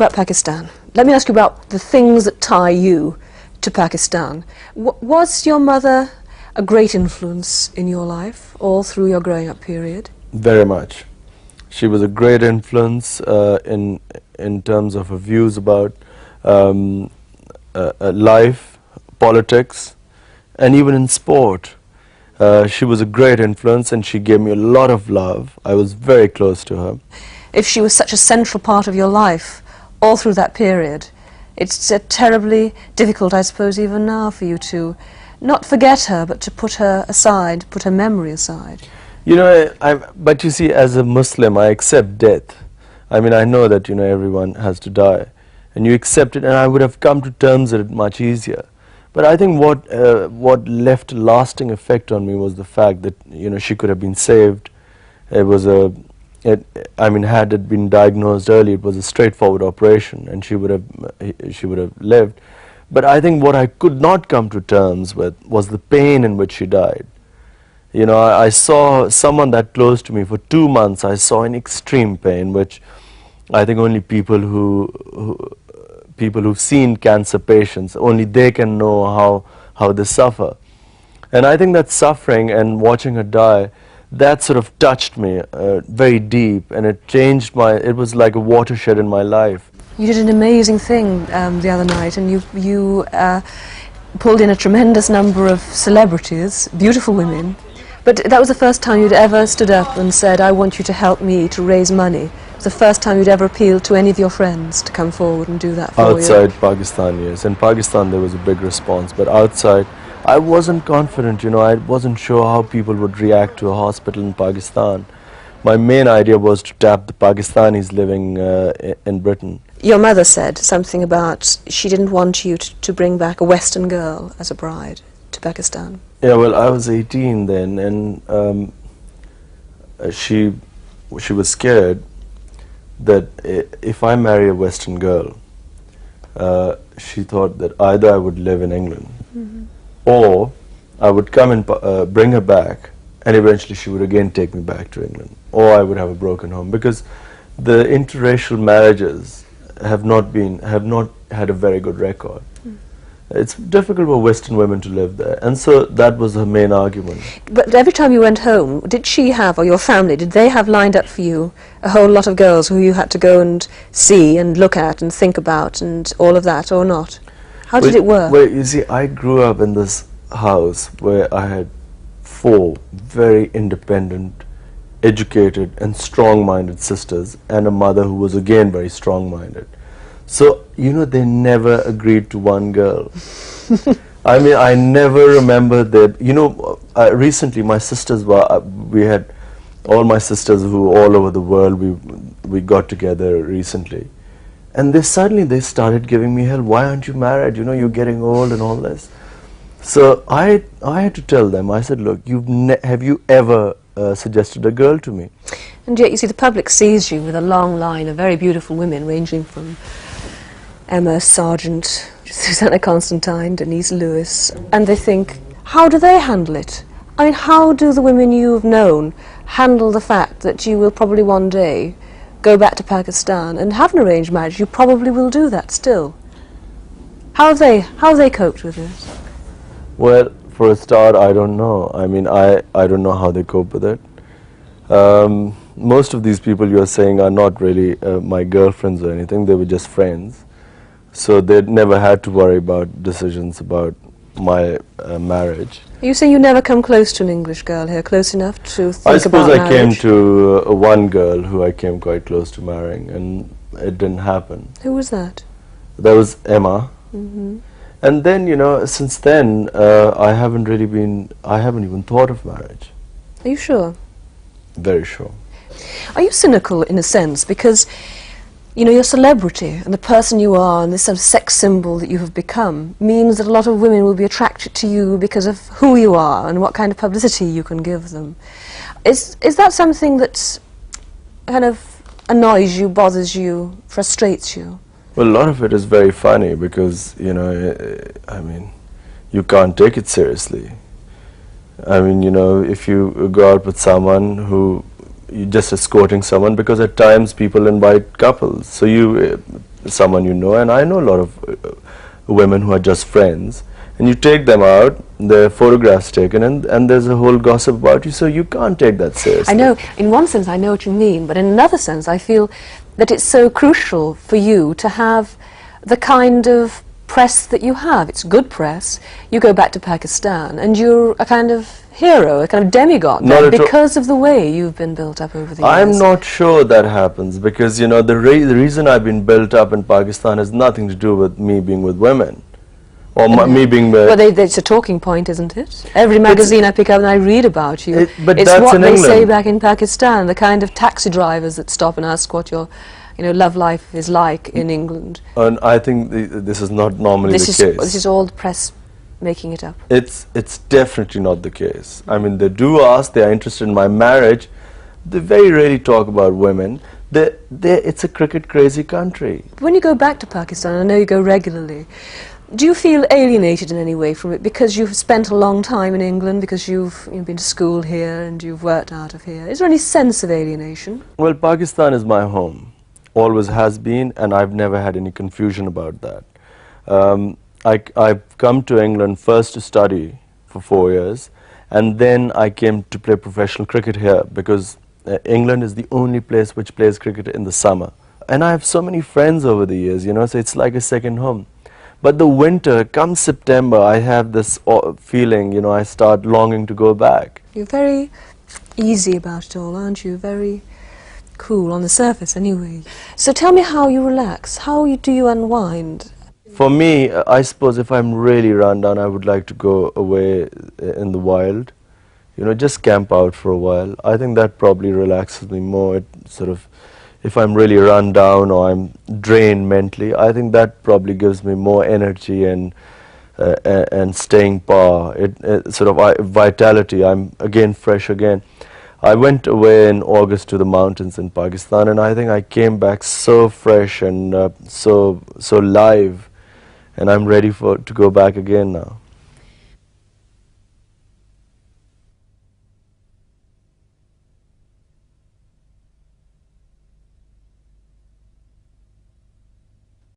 about Pakistan. Let me ask you about the things that tie you to Pakistan. Was your mother a great influence in your life all through your growing up period? Very much. She was a great influence in terms of her views about life, politics, and even in sport. She was a great influence, and she gave me a lot of love. I was very close to her. If she was such a central part of your life all through that period, it's terribly difficult, I suppose, even now for you to not forget her, but to put her aside, put her memory aside. You know, but you see, as a Muslim, I accept death. I mean, I know that, you know, everyone has to die, and you accept it, and I would have come to terms with it much easier. But I think what left a lasting effect on me was the fact that, you know, she could have been saved. It was I mean, had it been diagnosed early, it was a straightforward operation, and she would have lived. But I think what I could not come to terms with was the pain in which she died. You know, I saw someone that close to me for 2 months. I saw in extreme pain, which I think only people who've seen cancer patients, only they can know how they suffer. And I think that suffering and watching her die, that sort of touched me very deep, and it changed it was like a watershed in my life. You did an amazing thing the other night, and you pulled in a tremendous number of celebrities, beautiful women. But that was the first time you'd ever stood up and said, I want you to help me to raise money. It was the first time you'd ever appealed to any of your friends to come forward and do that for you. Outside Pakistan, yes. In Pakistan there was a big response, but outside I wasn't confident, you know, I wasn't sure how people would react to a hospital in Pakistan. My main idea was to tap the Pakistanis living in Britain. Your mother said something about she didn't want you to bring back a Western girl as a bride to Pakistan. Yeah, well, I was 18 then, and she was scared that if I marry a Western girl, she thought that either I would live in England, or I would come and bring her back, and eventually she would again take me back to England, or I would have a broken home, because the interracial marriages have not had a very good record. It's difficult for Western women to live there, and so that was her main argument. But every time you went home, did she have, or your family, did they have lined up for you a whole lot of girls who you had to go and see and look at and think about and all of that, or not? How did it work? Well, you see, I grew up in this house where I had 4 very independent, educated and strong-minded sisters, and a mother who was again very strong-minded. So, you know, they never agreed to one girl. I mean, I never remember that, you know, recently my sisters we had, all my sisters who were all over the world, we got together recently. And they started giving me hell, why aren't you married, you know, you're getting old and all this. So I had to tell them, I said, look, have you ever suggested a girl to me? And yet, you see, the public sees you with a long line of very beautiful women, ranging from Emma Sargent, Susanna Constantine, Denise Lewis, and they think, how do they handle it? I mean, how do the women you've known handle the fact that you will probably one day go back to Pakistan and have an arranged marriage? You probably will do that still. How have they coped with this? Well, for a start, I don't know. I mean, I don't know how they cope with it. Most of these people you're saying are not really my girlfriends or anything, they were just friends. So they'd never had to worry about decisions about my marriage. Are you saying you never come close to an English girl here, close enough to think about marriage? I suppose I came to one girl who I came quite close to marrying, and it didn't happen. Who was that? That was Emma. And then, you know, since then, I haven't even thought of marriage. Are you sure? Very sure. Are you cynical in a sense? Because, you know, your celebrity and the person you are and this sort of sex symbol that you have become means that a lot of women will be attracted to you because of who you are and what kind of publicity you can give them. Is that something that kind of annoys you, bothers you, frustrates you? Well, a lot of it is very funny because, you know, I mean, you can't take it seriously. I mean, you know, if you go out with someone who you just escorting someone, because at times people invite couples. So someone you know, and I know a lot of women who are just friends, and you take them out, their photographs taken, and there's a whole gossip about you, so you can't take that seriously. I know, in one sense I know what you mean, but in another sense I feel that it's so crucial for you to have the kind of press that you have. It's good press. You go back to Pakistan and you're a kind of hero, a kind of demigod there, because of the way you've been built up over the years. I'm not sure that happens, because you know the reason I've been built up in Pakistan has nothing to do with me being with women, or me being with... Well, it's a talking point, isn't it? Every magazine I pick up and I read about you, but it's that's what in they England. say back in Pakistan, the kind of taxi drivers that stop and ask what your love life is like in England. And I think this is not normally the case. This is all the press making it up. It's definitely not the case. I mean, they do ask, they are interested in my marriage. They very rarely talk about women. It's a cricket crazy country. When you go back to Pakistan, I know you go regularly, do you feel alienated in any way from it because you've spent a long time in England, because you've been to school here and you've worked out of here? Is there any sense of alienation? Well, Pakistan is my home, always has been, and I've never had any confusion about that. I've come to England first to study for 4 years, and then I came to play professional cricket here, because England is the only place which plays cricket in the summer. And I have so many friends over the years, so it's like a second home. But the winter, come September, I have this feeling, I start longing to go back. You're very easy about it all, aren't you? Very cool on the surface, anyway. So tell me how you relax. How do you unwind? For me, I suppose if I'm really run down, I would like to go away in the wild. Just camp out for a while. I think that probably relaxes me more. It sort of, if I'm really run down or I'm drained mentally, I think that probably gives me more energy and staying power. It sort of vitality. I'm again fresh again. I went away in August to the mountains in Pakistan, and I think I came back so fresh and so live, and I'm ready to go back again now.